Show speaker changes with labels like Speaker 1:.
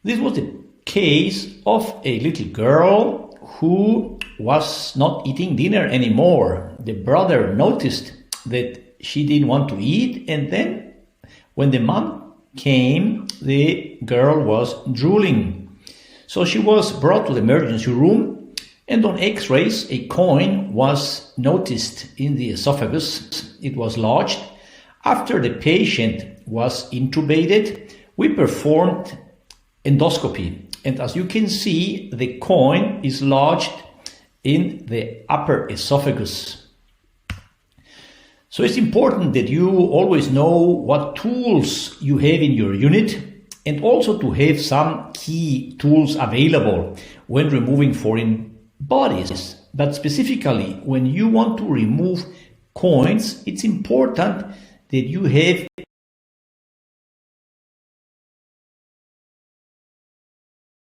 Speaker 1: This was the case of a little girl who was not eating dinner anymore. The brother noticed that she didn't want to eat, and then when the mom came, the girl was drooling. So she was brought to the emergency room, and on x-rays a coin was noticed in the esophagus. It was lodged. After the patient was intubated, we performed endoscopy, and as you can see, the coin is lodged in the upper esophagus. So it's important that you always know what tools you have in your unit, and also to have some key tools available when removing foreign bodies. But specifically, when you want to remove coins, it's important that you have